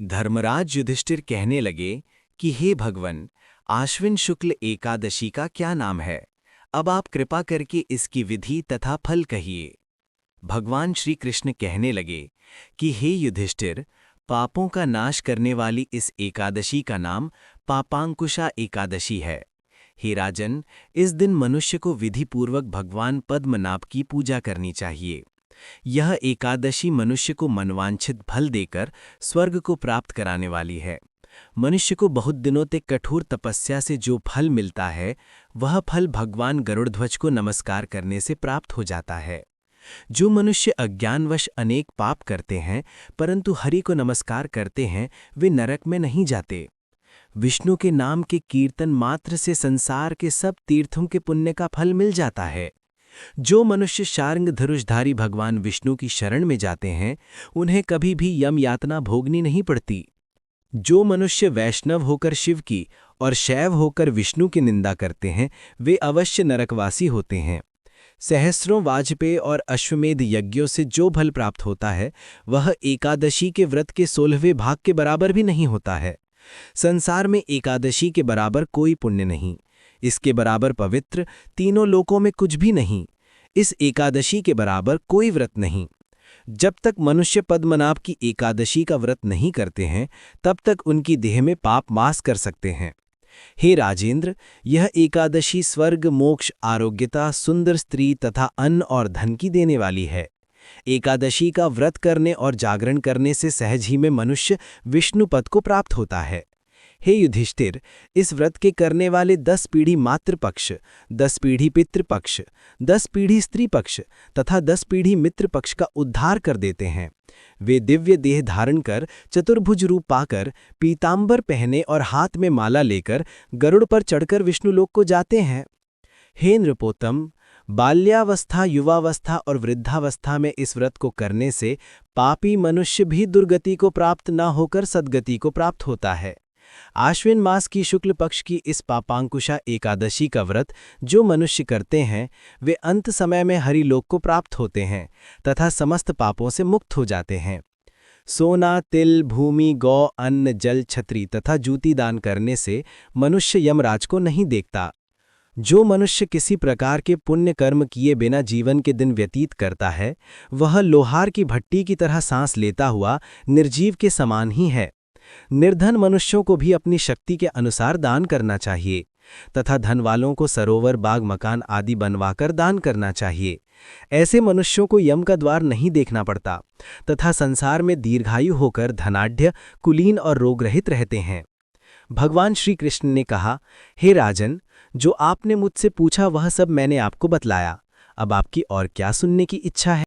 धर्मराज युधिष्ठिर कहने लगे कि हे भगवन, आश्विन शुक्ल एकादशी का क्या नाम है? अब आप कृपा करके इसकी विधि तथा फल कहिए। भगवान श्री कृष्ण कहने लगे कि हे युधिष्ठिर, पापों का नाश करने वाली इस एकादशी का नाम पापांकुशा एकादशी है। हे राजन, इस दिन मनुष्य को विधिपूर्वक भगवान पद्मनाभ की पूजा करनी चाहिए। यह एकादशी मनुष्य को मनवांछित फल देकर स्वर्ग को प्राप्त कराने वाली है। मनुष्य को बहुत दिनों तक कठोर तपस्या से जो फल मिलता है, वह फल भगवान गरुड़ध्वज को नमस्कार करने से प्राप्त हो जाता है। जो मनुष्य अज्ञानवश अनेक पाप करते हैं परंतु हरि को नमस्कार करते हैं, वे नरक में नहीं जाते। विष्णु के नाम के कीर्तन मात्र से संसार के सब तीर्थों के पुण्य का फल मिल जाता है। जो मनुष्य शार्ंग धनुषधारी भगवान विष्णु की शरण में जाते हैं, उन्हें कभी भी यम यातना भोगनी नहीं पड़ती। जो मनुष्य वैष्णव होकर शिव की और शैव होकर विष्णु की निंदा करते हैं, वे अवश्य नरकवासी होते हैं। सहस्रों वाजपेय और अश्वमेध यज्ञों से जो फल प्राप्त होता है, वह एकादशी के व्रत के 16वें भाग के बराबर भी नहीं होता है। संसार में एकादशी के बराबर कोई पुण्य नहीं, इसके बराबर पवित्र तीनों लोकों में कुछ भी नहीं। इस एकादशी के बराबर कोई व्रत नहीं। जब तक मनुष्य पद्मनाभ की एकादशी का व्रत नहीं करते हैं, तब तक उनकी देह में पाप मास कर सकते हैं। हे राजेंद्र, यह एकादशी स्वर्ग, मोक्ष, आरोग्यता, सुंदर स्त्री तथा अन्न और धन की देने वाली है। एकादशी का व्रत करने और जागरण करने से सहज ही में मनुष्य विष्णु पद को प्राप्त होता है। हे युधिष्ठिर, इस व्रत के करने वाले 10 पीढ़ी मातृपक्ष, 10 पीढ़ी पितृपक्ष, 10 पीढ़ी स्त्री पक्ष तथा 10 पीढ़ी मित्र पक्ष का उद्धार कर देते हैं। वे दिव्य देह धारण कर, चतुर्भुज रूप पाकर, पीतांबर पहने और हाथ में माला लेकर गरुड़ पर चढ़कर विष्णुलोक को जाते हैं। हे नृपोत्तम, बाल्यावस्था, युवावस्था और वृद्धावस्था में इस व्रत को करने से पापी मनुष्य भी दुर्गति को प्राप्त न होकर सद्गति को प्राप्त होता है। आश्विन मास की शुक्ल पक्ष की इस पापांकुशा एकादशी का व्रत जो मनुष्य करते हैं, वे अंत समय में हरिलोक को प्राप्त होते हैं तथा समस्त पापों से मुक्त हो जाते हैं। सोना, तिल, भूमि, गौ, अन्न, जल, छत्री तथा जूती दान करने से मनुष्य यमराज को नहीं देखता। जो मनुष्य किसी प्रकार के पुण्य कर्म किए बिना जीवन के दिन व्यतीत करता है, वह लोहार की भट्टी की तरह सांस लेता हुआ निर्जीव के समान ही है। निर्धन मनुष्यों को भी अपनी शक्ति के अनुसार दान करना चाहिए तथा धन वालों को सरोवर, बाग, मकान आदि बनवाकर दान करना चाहिए। ऐसे मनुष्यों को यम का द्वार नहीं देखना पड़ता तथा संसार में दीर्घायु होकर धनाढ्य, कुलीन और रोगरहित रहते हैं। भगवान श्री कृष्ण ने कहा, हे राजन, जो आपने मुझसे पूछा वह सब मैंने आपको बतलाया। अब आपकी और क्या सुनने की इच्छा है?